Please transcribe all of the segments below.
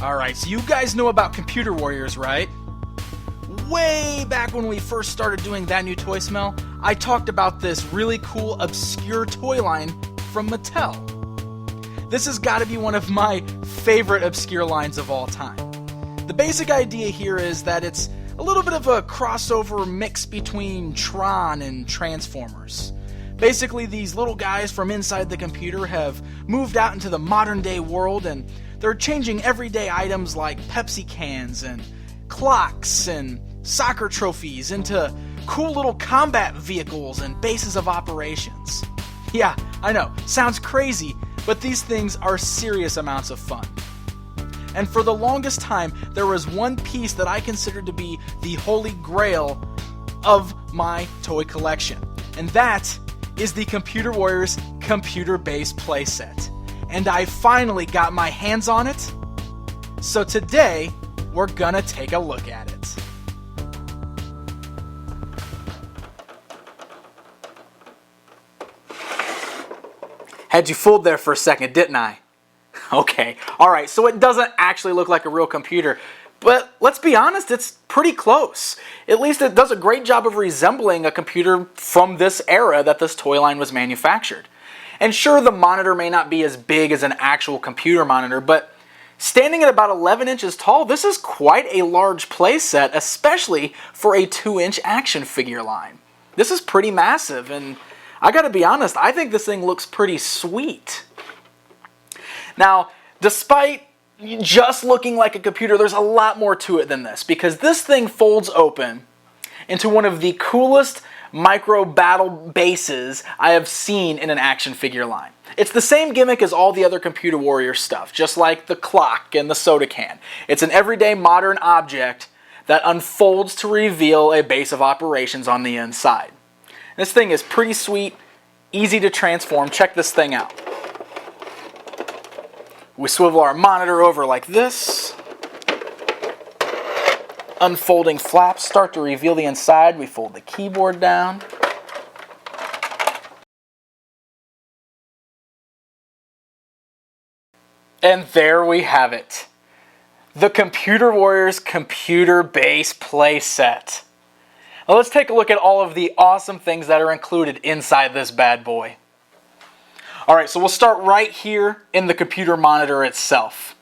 Alright, so you guys know about Computer Warriors, right? Way back when we first started doing That New Toy Smell, I talked about this really cool, obscure toy line from Mattel. This has got to be one of my favorite obscure lines of all time. The basic idea here is that it's a little bit of a crossover mix between Tron and Transformers. Basically, these little guys from inside the computer have moved out into the modern day world, and they're changing everyday items like Pepsi cans and clocks and soccer trophies into cool little combat vehicles and bases of operations. Yeah, I know, sounds crazy, but these things are serious amounts of fun. And for the longest time, there was one piece that I considered to be the holy grail of my toy collection. And that is the Computer Warriors Computer Base Playset. And I finally got my hands on it. So today, we're gonna take a look at it. Had you fooled there for a second, didn't I? Okay, alright, so it doesn't actually look like a real computer, but let's be honest, it's pretty close. At least it does a great job of resembling a computer from this era that this toy line was manufactured. And sure, the monitor may not be as big as an actual computer monitor, but standing at about 11 inches tall, this is quite a large playset, especially for a 2-inch action figure line. This is pretty massive, and I gotta be honest, I think this thing looks pretty sweet. Now, despite just looking like a computer, there's a lot more to it than this, because this thing folds open into one of the coolest micro battle bases I have seen in an action figure line. It's the same gimmick as all the other Computer Warrior stuff, just like the clock and the soda can. It's an everyday modern object that unfolds to reveal a base of operations on the inside. This thing is pretty sweet, easy to transform. Check this thing out. We swivel our monitor over like this. Unfolding flaps start to reveal the inside. We fold the keyboard down. And there we have it. The Computer Warriors Computer Base Playset. Now let's take a look at all of the awesome things that are included inside this bad boy. Alright, so we'll start right here in the computer monitor itself.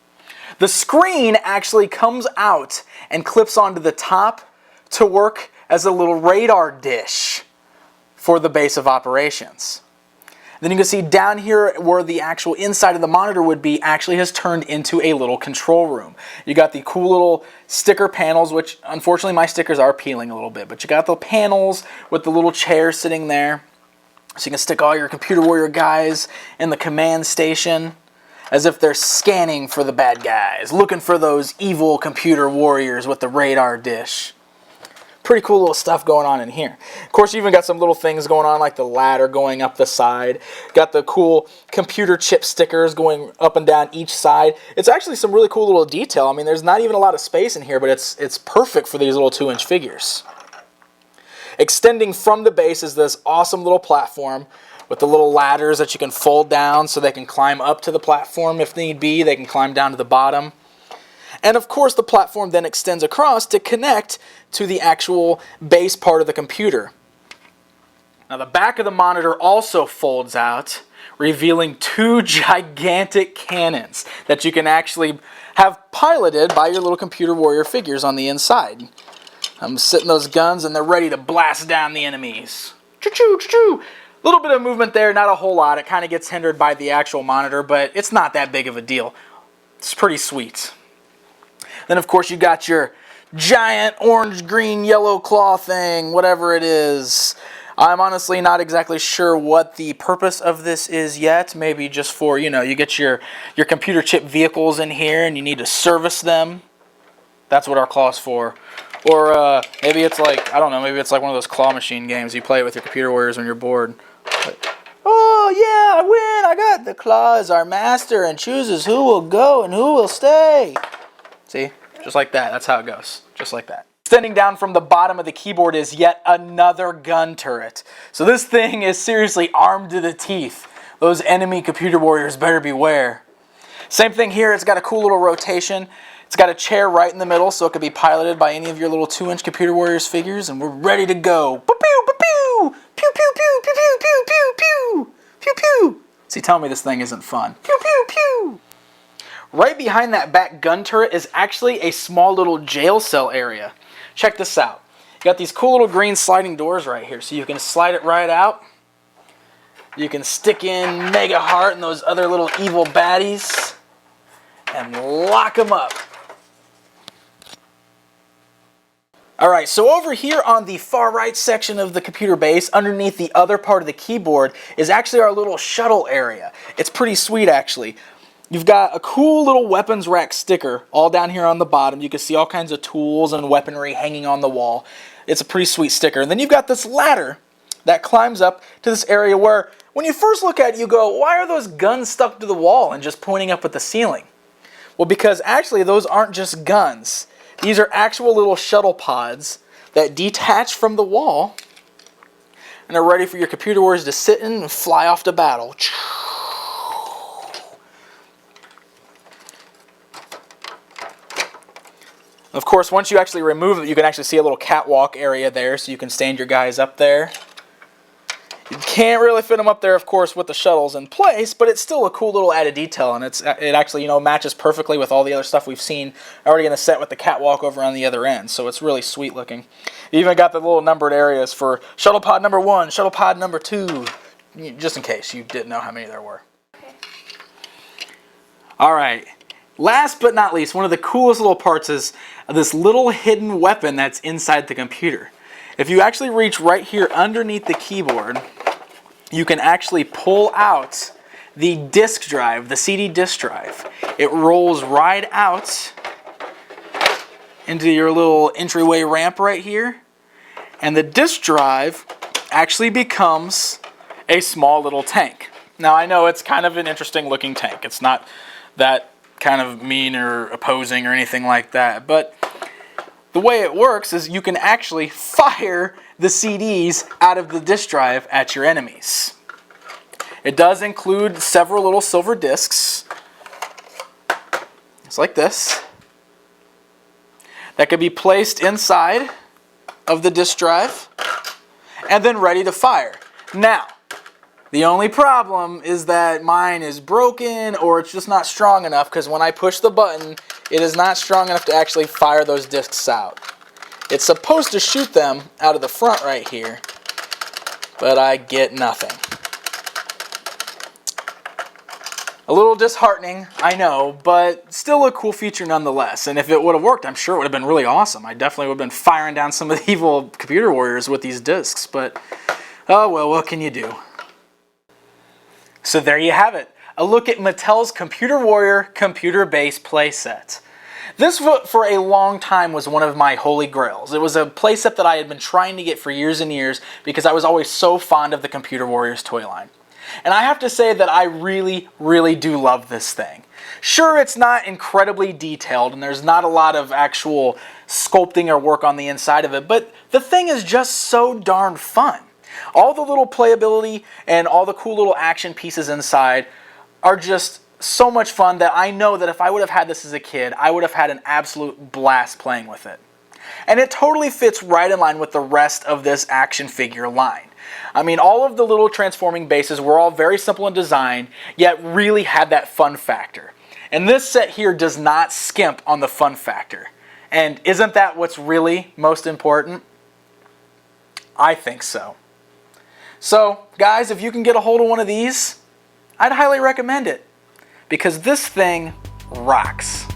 The screen actually comes out and clips onto the top to work as a little radar dish for the base of operations. Then you can see down here where the actual inside of the monitor would be actually has turned into a little control room. You got the cool little sticker panels, which unfortunately my stickers are peeling a little bit, but you got the panels with the little chairs sitting there. So you can stick all your Computer Warrior guys in the command station as if they're scanning for the bad guys, looking for those evil Computer Warriors with the radar dish. Pretty cool little stuff going on in here. Of course, you even got some little things going on like the ladder going up the side. Got the cool computer chip stickers going up and down each side. It's actually some really cool little detail. I mean, there's not even a lot of space in here, but it's perfect for these little 2-inch figures. Extending from the base is this awesome little platform with the little ladders that you can fold down so they can climb up to the platform if need be. They can climb down to the bottom. And of course, the platform then extends across to connect to the actual base part of the computer. Now, the back of the monitor also folds out, revealing 2 gigantic cannons that you can actually have piloted by your little Computer Warrior figures on the inside. I'm sitting those guns and they're ready to blast down the enemies. Choo-choo, choo-choo. Little bit of movement there, not a whole lot. It kind of gets hindered by the actual monitor, but it's not that big of a deal. It's pretty sweet. Then, of course, you got your giant orange, green, yellow claw thing, whatever it is. I'm honestly not exactly sure what the purpose of this is yet. Maybe just for, you know, you get your computer chip vehicles in here and you need to service them. That's what our claw's for. Or maybe it's like, I don't know, maybe it's like one of those claw machine games. You play it with your Computer Warriors when you're bored. But, oh yeah, I win! I got the claw as our master and chooses who will go and who will stay. See? Just like that. That's how it goes. Just like that. Extending down from the bottom of the keyboard is yet another gun turret. So this thing is seriously armed to the teeth. Those enemy Computer Warriors better beware. Same thing here, it's got a cool little rotation. It's got a chair right in the middle, so it could be piloted by any of your little 2-inch Computer Warriors figures, and we're ready to go. Pew pew pew pew pew pew pew pew pew pew pew pew pew pew. See, tell me this thing isn't fun. Pew pew pew. Right behind that back gun turret is actually a small little jail cell area. Check this out. You got these cool little green sliding doors right here, so you can slide it right out. You can stick in Mega Heart and those other little evil baddies and lock them up. Alright, so over here on the far right section of the computer base, underneath the other part of the keyboard, is actually our little shuttle area. It's pretty sweet, actually. You've got a cool little weapons rack sticker all down here on the bottom. You can see all kinds of tools and weaponry hanging on the wall. It's a pretty sweet sticker. And then you've got this ladder that climbs up to this area where, when you first look at it, you go, why are those guns stuck to the wall and just pointing up at the ceiling? Well, because actually those aren't just guns. These are actual little shuttle pods that detach from the wall and are ready for your Computer Warriors to sit in and fly off to battle. Of course, once you actually remove it, you can actually see a little catwalk area there, so you can stand your guys up there. You can't really fit them up there, of course, with the shuttles in place, but it's still a cool little added detail, and it actually, matches perfectly with all the other stuff we've seen already in the set with the catwalk over on the other end, so it's really sweet looking. You even got the little numbered areas for shuttle pod number 1, shuttle pod number 2, just in case you didn't know how many there were. Alright, last but not least, one of the coolest little parts is this little hidden weapon that's inside the computer. If you actually reach right here underneath the keyboard, you can actually pull out the disk drive, the CD disk drive. It rolls right out into your little entryway ramp right here, and the disk drive actually becomes a small little tank. Now I know it's kind of an interesting looking tank. It's not that kind of mean or opposing or anything like that, but the way it works is you can actually fire the CDs out of the disk drive at your enemies. It does include several little silver discs, just like this, that could be placed inside of the disk drive and then ready to fire. Now, the only problem is that mine is broken or it's just not strong enough, because when I push the button, it is not strong enough to actually fire those discs out. It's supposed to shoot them out of the front right here, but I get nothing. A little disheartening, I know, but still a cool feature nonetheless. And if it would have worked, I'm sure it would have been really awesome. I definitely would have been firing down some of the evil Computer Warriors with these discs, but oh well, what can you do? So there you have it, a look at Mattel's Computer Warrior Computer Base Playset. This for a long time was one of my holy grails. It was a playset that I had been trying to get for years and years because I was always so fond of the Computer Warriors toy line. And I have to say that I really, really do love this thing. Sure, it's not incredibly detailed and there's not a lot of actual sculpting or work on the inside of it, but the thing is just so darn fun. All the little playability and all the cool little action pieces inside are just so much fun that I know that if I would have had this as a kid, I would have had an absolute blast playing with it. And it totally fits right in line with the rest of this action figure line. I mean, all of the little transforming bases were all very simple in design, yet really had that fun factor. And this set here does not skimp on the fun factor. And isn't that what's really most important? I think so. So, guys, if you can get a hold of one of these, I'd highly recommend it, because this thing rocks.